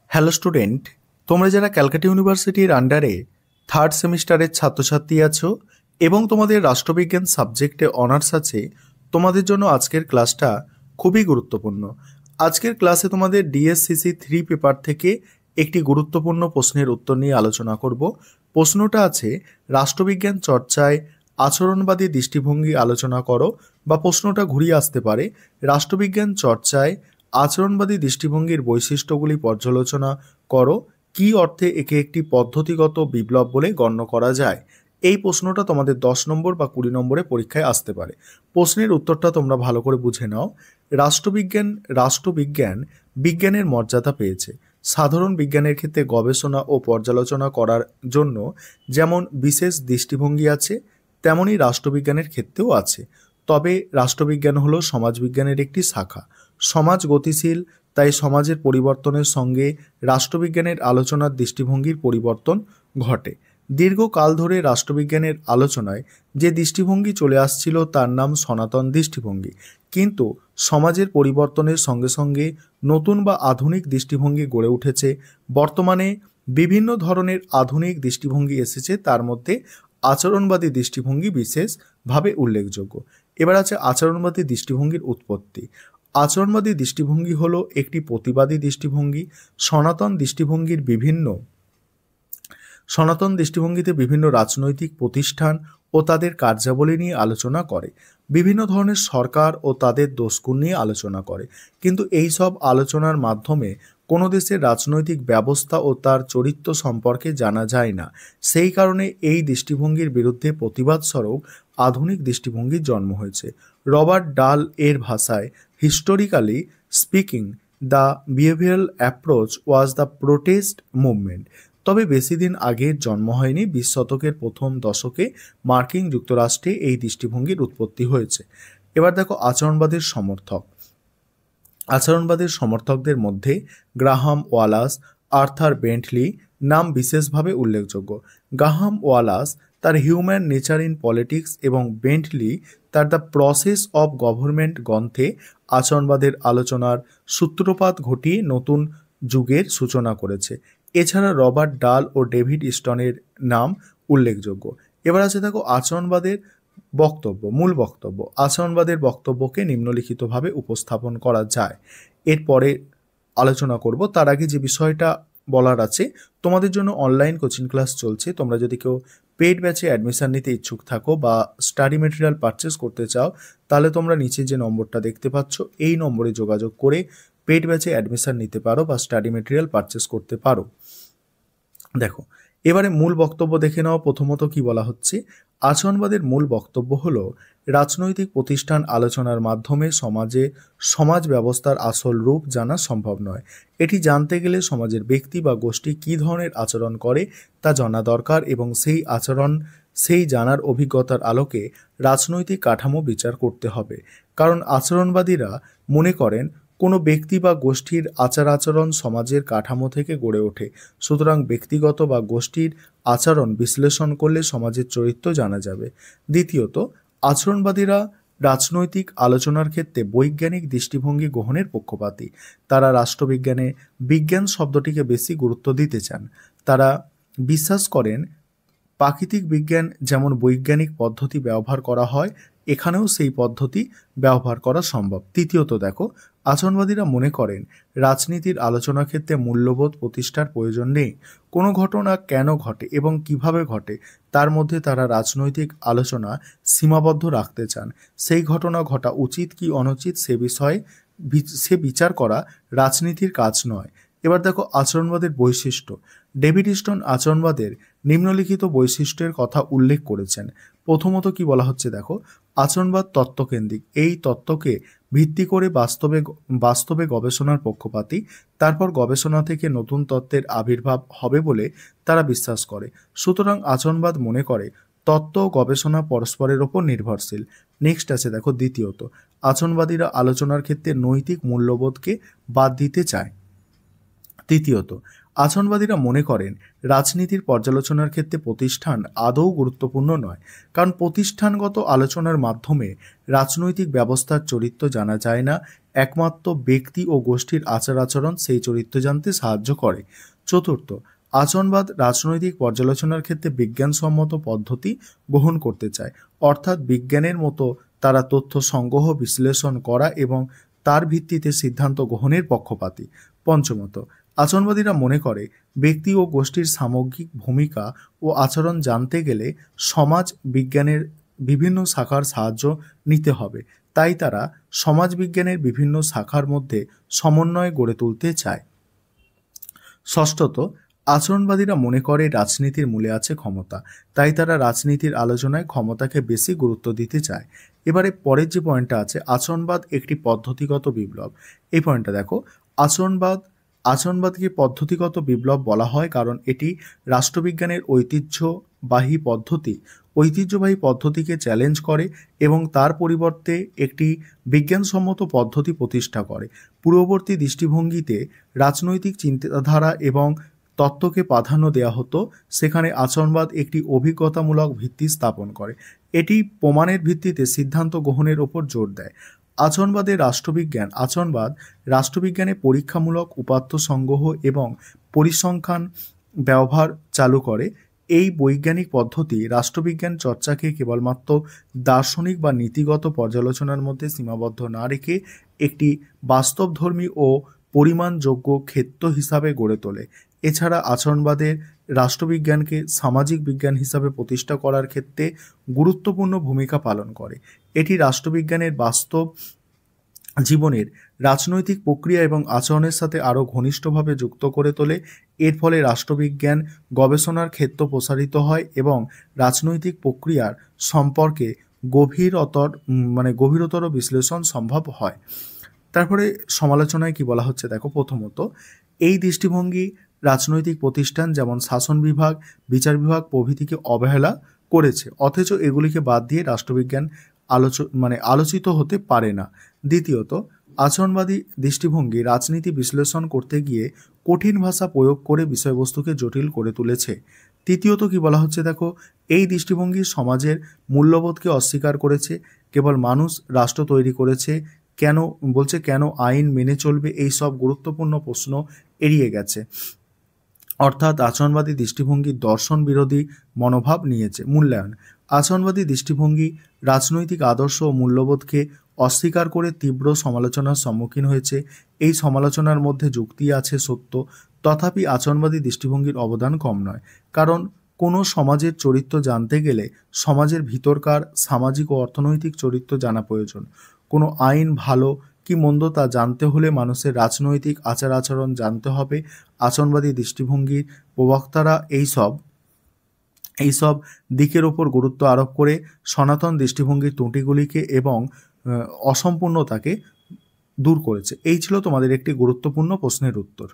Hello student, তোমরা যারা ক্যালকাটা ইউনিভার্সিটির আন্ডারে থার্ড সেমিস্টারের ছাত্রছাত্রী আছো এবং তোমাদের রাষ্ট্রবিজ্ঞান সাবজেক্টে অনার্স আছে, তোমাদের জন্য আজকের ক্লাসটা খুবই গুরুত্বপূর্ণ। আজকের ক্লাসে তোমাদের ডিএসসিসি 3 পেপার থেকে একটি গুরুত্বপূর্ণ প্রশ্নের উত্তর নিয়ে আলোচনা করব। প্রশ্নটা আছে, রাষ্ট্রবিজ্ঞান চর্চায় আচরণবাদী দৃষ্টিভঙ্গি আলোচনা করো, বা প্রশ্নটা ঘুরিয়ে আসতে পারে, রাষ্ট্রবিজ্ঞান চর্চায় আচরণবাদী দৃষ্টিভঙ্গির বৈশিষ্ট্যগুলি পর্যালোচনা করো, কি অর্থে একে একটি পদ্ধতিগত বিপ্লব বলে গণ্য করা যায়। এই প্রশ্নটা তোমাদের 10 নম্বর বা 20 নম্বরে পরীক্ষায় আসতে পারে। প্রশ্নের উত্তরটা তোমরা ভালো করে বুঝে নাও। রাষ্ট্রবিজ্ঞান বিজ্ঞানের মর্যাদা পেয়েছে। সাধারণ বিজ্ঞানের ক্ষেত্রে গবেষণা ও পর্যালোচনা করার জন্য যেমন বিশেষ দৃষ্টিভঙ্গি আছে, তেমনি রাষ্ট্রবিজ্ঞানের ক্ষেত্রেও আছে। তবে রাষ্ট্রবিজ্ঞান হলো সমাজবিজ্ঞানের একটি শাখা। সমাজ গতিশীল, তাই সমাজের পরিবর্তনের সঙ্গে রাষ্ট্রবিজ্ঞানের আলোচনার দৃষ্টিভঙ্গির পরিবর্তন ঘটে। দীর্ঘকাল ধরে রাষ্ট্রবিজ্ঞানের আলোচনায় যে দৃষ্টিভঙ্গি চলে আসছিল তার নাম সনাতন দৃষ্টিভঙ্গি, কিন্তু সমাজের পরিবর্তনের সঙ্গে সঙ্গে নতুন বা আধুনিক দৃষ্টিভঙ্গি গড়ে উঠেছে। বর্তমানে বিভিন্ন ধরনের আধুনিক দৃষ্টিভঙ্গি এসেছে, তার মধ্যে আচরণবাদী দৃষ্টিভঙ্গি বিশেষভাবে উল্লেখযোগ্য। এবার আছে আচরণবাদী দৃষ্টিভঙ্গির উৎপত্তি। আচরণবাদী দৃষ্টিভঙ্গি হলো একটি প্রতিবাদী দৃষ্টিভঙ্গি। সনাতন দৃষ্টিভঙ্গিতে বিভিন্ন রাজনৈতিক প্রতিষ্ঠান ও তাদের কার্যাবলী নিয়ে আলোচনা করে, বিভিন্ন ধরনের সরকার ও তাদের দোষগুণ নিয়ে আলোচনা করে, কিন্তু এই সব আলোচনার মাধ্যমে কোনো দেশের রাজনৈতিক ব্যবস্থা ও তার চরিত্র সম্পর্কে জানা যায় না। সেই কারণে এই দৃষ্টিভঙ্গির বিরুদ্ধে প্রতিবাদ স্বরূপ আধুনিক দৃষ্টিভঙ্গির জন্ম হয়েছে। রবার্ট ডাল এর ভাষায়, historically speaking the behavioural approach was the protest movement. তবে বেশি দিন আগের জন্ম হয়নি। 20 শতকের প্রথম দশকে মার্কিন যুক্তরাষ্ট্রে এই দৃষ্টিভঙ্গির উৎপত্তি হয়েছে। এবার দেখো আচরণবাদের সমর্থকদের মধ্যে গ্রাহাম ওয়ালাস, আর্থার বেন্টলি নাম বিশেষভাবে উল্লেখযোগ্য। গ্রাহাম ওয়ালাস তার হিউম্যান নেচার ইন পলিটিক্স এবং বেন্টলি তার দ্য প্রসেস অব গভর্নমেন্ট গ্রন্থে আচরণবাদের আলোচনার সূত্রপাত ঘটিয়ে নতুন যুগের সূচনা করেছে। এছাড়া রবার্ট ডাল ও ডেভিড স্টনের নাম উল্লেখযোগ্য। এবার আছে দেখো মূল বক্তব্য। আচরণবাদের বক্তব্যকে নিম্নলিখিতভাবে উপস্থাপন করা যায়। এরপরে আলোচনা করব। তার আগে যে বিষয়টা বলার আছে, তোমাদের জন্য অনলাইন কোচিং ক্লাস চলছে। তোমরা যদি কেউ পেইড ব্যাচে অ্যাডমিশন নিতে ইচ্ছুক থাকো বা স্টাডি মেটেরিয়াল পারচেস করতে চাও, তাহলে তোমরা নিচে যে নম্বরটা দেখতে পাচ্ছ এই নম্বরে যোগাযোগ করে পেইড ব্যাচে অ্যাডমিশন নিতে পারো বা স্টাডি মেটেরিয়াল পারচেস করতে পারো। দেখো, এবারে মূল বক্তব্য দেখে নাও। প্রথমত কি বলা হচ্ছে, আচরণবাদের মূল বক্তব্য হলো রাজনৈতিক প্রতিষ্ঠান আলোচনার মাধ্যমে সমাজ ব্যবস্থার আসল রূপ জানা সম্ভব নয়। এটি জানতে গেলে সমাজের ব্যক্তি বা গোষ্ঠী কী ধরনের আচরণ করে তা জানা দরকার, এবং সেই জানার অভিজ্ঞতার আলোকে রাজনৈতিক কাঠামো বিচার করতে হবে। কারণ আচরণবাদীরা মনে করেন কোনো ব্যক্তি বা গোষ্ঠীর আচার-আচরণ সমাজের কাঠামো থেকে গড়ে ওঠে। সুতরাং ব্যক্তিগত বা গোষ্ঠীর আচরণ বিশ্লেষণ করলে সমাজের চরিত্র জানা যাবে। দ্বিতীয়ত, আচরণবাদীরা রাজনৈতিক আলোচনার ক্ষেত্রে বৈজ্ঞানিক দৃষ্টিভঙ্গি গ্রহণের পক্ষপাতী। তারা রাষ্ট্রবিজ্ঞানে বিজ্ঞান শব্দটিকে বেশি গুরুত্ব দিতে চান। তারা বিশ্বাস করেন প্রাকৃতিক বিজ্ঞান যেমন বৈজ্ঞানিক পদ্ধতি ব্যবহার করা হয়, এখানেও সেই পদ্ধতি ব্যবহার করা সম্ভব। তৃতীয়ত দেখো, আচরণবাদীরা মনে করেন রাজনীতির আলোচনার ক্ষেত্রে মূল্যবোধ প্রতিষ্ঠার প্রয়োজন নেই। কোনো ঘটনা কেন ঘটে এবং কিভাবে ঘটে তার মধ্যে তারা রাজনৈতিক আলোচনা সীমাবদ্ধ রাখতে চান। সেই ঘটনা ঘটা উচিত কি অনুচিত সে বিচার করা রাজনীতির কাজ নয়। এবার দেখো আচরণবাদের বৈশিষ্ট্য। ডেভিড স্টোন আচরণবাদের নিম্নলিখিত বৈশিষ্ট্যের কথা উল্লেখ করেছেন। প্রথমত কি বলা হচ্ছে দেখো, আচরণবাদ তত্ত্বকেন্দ্রিক। এই তত্ত্বকে ভিত্তি করে বাস্তবে গবেষণার পক্ষপাতী। তারপর গবেষণা থেকে নতুন তত্ত্বের আবির্ভাব হবে বলে তারা বিশ্বাস করে। সুতরাং আচরণবাদ মনে করে তত্ত্ব ও গবেষণা পরস্পরের ওপর নির্ভরশীল। নেক্সট আছে দেখো, দ্বিতীয়ত, আচরণবাদীরা আলোচনার ক্ষেত্রে নৈতিক মূল্যবোধকে বাদ দিতে চায়। তৃতীয়ত, আচরণবাদীরা মনে করেন রাজনীতির পর্যালোচনার ক্ষেত্রে প্রতিষ্ঠান আদৌ গুরুত্বপূর্ণ নয়, কারণ প্রতিষ্ঠানগত আলোচনার মাধ্যমে রাজনৈতিক ব্যবস্থার চরিত্র জানা যায় না, একমাত্র ব্যক্তি ও গোষ্ঠীর আচার আচরণ সেই চরিত্র জানতে সাহায্য করে। চতুর্থ, আচরণবাদ রাজনৈতিক পর্যালোচনার ক্ষেত্রে বিজ্ঞানসম্মত পদ্ধতি গ্রহণ করতে চায়, অর্থাৎ বিজ্ঞানের মতো তারা তথ্য সংগ্রহ, বিশ্লেষণ করা এবং তার ভিত্তিতে সিদ্ধান্ত গ্রহণের পক্ষপাতী। পঞ্চমত, আচরণবাদীরা মনে করে ব্যক্তি ও গোষ্ঠীর সামগ্রিক ভূমিকা ও আচরণ জানতে গেলে সমাজ বিজ্ঞানের বিভিন্ন শাখার সাহায্য নিতে হবে, তাই তারা সমাজবিজ্ঞানের বিভিন্ন শাখার মধ্যে সমন্বয় গড়ে তুলতে চায়। ষষ্ঠত, আচরণবাদীরা মনে করে রাজনীতির মূলে আছে ক্ষমতা, তাই তারা রাজনীতির আলোচনায় ক্ষমতাকে বেশি গুরুত্ব দিতে চায়। এবারে পরের যে পয়েন্টটা আছে, আচরণবাদ একটি পদ্ধতিগত বিপ্লব। এই পয়েন্টটা দেখো, আচরণবাদকে পদ্ধতিগত বিপ্লব বলা হয় কারণ এটি রাষ্ট্রবিজ্ঞানের ঐতিহ্যবাহী পদ্ধতিকে চ্যালেঞ্জ করে এবং তার পরিবর্তে একটি বিজ্ঞানসম্মত পদ্ধতি প্রতিষ্ঠা করে। পূর্ববর্তী দৃষ্টিভঙ্গিতে রাজনৈতিক চিন্তাধারা এবং তত্ত্বকে প্রাধান্য দেওয়া হতো, সেখানে আচরণবাদ একটি অভিজ্ঞতামূলক ভিত্তি স্থাপন করে। এটি প্রমাণের ভিত্তিতে সিদ্ধান্ত গ্রহণের ওপর জোর দেয়। আচরণবাদ রাষ্ট্রবিজ্ঞানে পরীক্ষামূলক উপাত্ত সংগ্রহ এবং পরিসংখ্যান ব্যবহার চালু করে। এই বৈজ্ঞানিক পদ্ধতি রাষ্ট্রবিজ্ঞান চর্চাকে কেবলমাত্র দার্শনিক বা নীতিগত পর্যালোচনার মধ্যে সীমাবদ্ধ না রেখে একটি বাস্তবধর্মী ও পরিমাণযোগ্য ক্ষেত্র হিসাবে গড়ে তোলে। এছাড়া আচরণবাদের রাষ্ট্রবিজ্ঞানকে সামাজিক বিজ্ঞান হিসাবে প্রতিষ্ঠা করার ক্ষেত্রে গুরুত্বপূর্ণ ভূমিকা পালন করে। এটি রাষ্ট্রবিজ্ঞানের বাস্তব জীবনের রাজনৈতিক প্রক্রিয়া এবং আচরণের সাথে আরও ঘনিষ্ঠভাবে যুক্ত করে তোলে। এর ফলে রাষ্ট্রবিজ্ঞান গবেষণার ক্ষেত্র প্রসারিত হয় এবং রাজনৈতিক প্রক্রিয়ার সম্পর্কে গভীরতর বিশ্লেষণ সম্ভব হয়। তারপরে সমালোচনায় কি বলা হচ্ছে দেখো, প্রথমত, এই দৃষ্টিভঙ্গি রাজনৈতিক প্রতিষ্ঠান যেমন শাসন বিভাগ, বিচার বিভাগ প্রভৃতিকে অবহেলা করেছে, অথচ এগুলিকে বাদ দিয়ে রাষ্ট্রবিজ্ঞান আলোচিত হতে পারে না। দ্বিতীয়ত, আচরণবাদী দৃষ্টিভঙ্গি রাজনীতি বিশ্লেষণ করতে গিয়ে কঠিন ভাষা প্রয়োগ করে বিষয়বস্তুকে জটিল করে তুলেছে। তৃতীয়ত কি বলা হচ্ছে দেখো, এই দৃষ্টিভঙ্গি সমাজের মূল্যবোধকে অস্বীকার করেছে, কেবল মানুষ রাষ্ট্র তৈরি করেছে, কেন আইন মেনে চলবে, এই সব গুরুত্বপূর্ণ প্রশ্ন এড়িয়ে গেছে। অর্থাৎ আচরণবাদী দৃষ্টিভঙ্গি দর্শন বিরোধী মনোভাব নিয়েছে। মূল্যায়ন, আচরণবাদী দৃষ্টিভঙ্গি রাজনৈতিক আদর্শ ও মূল্যবোধকে অস্বীকার করে তীব্র সমালোচনার সম্মুখীন হয়েছে। এই সমালোচনার মধ্যে যুক্তি আছে, সত্য, তথাপি আচরণবাদী দৃষ্টিভঙ্গির অবদান কম নয়, কারণ কোনো সমাজের চরিত্র জানতে গেলে সমাজের ভিতরকার সামাজিক ও অর্থনৈতিক চরিত্র জানা প্রয়োজন। কোনো আইন ভালো কি মন্দ তা জানতে হলে মানুষের রাজনৈতিক আচার আচরণ জানতে হবে। আচরণবাদী দৃষ্টিভঙ্গির প্রবক্তারা এইসব দিকের ওপর গুরুত্ব আরোপ করে সনাতন দৃষ্টিভঙ্গির ত্রুটিগুলিকে এবং অসম্পূর্ণতাকে দূর করেছে। এই ছিল তোমাদের একটি গুরুত্বপূর্ণ প্রশ্নের উত্তর।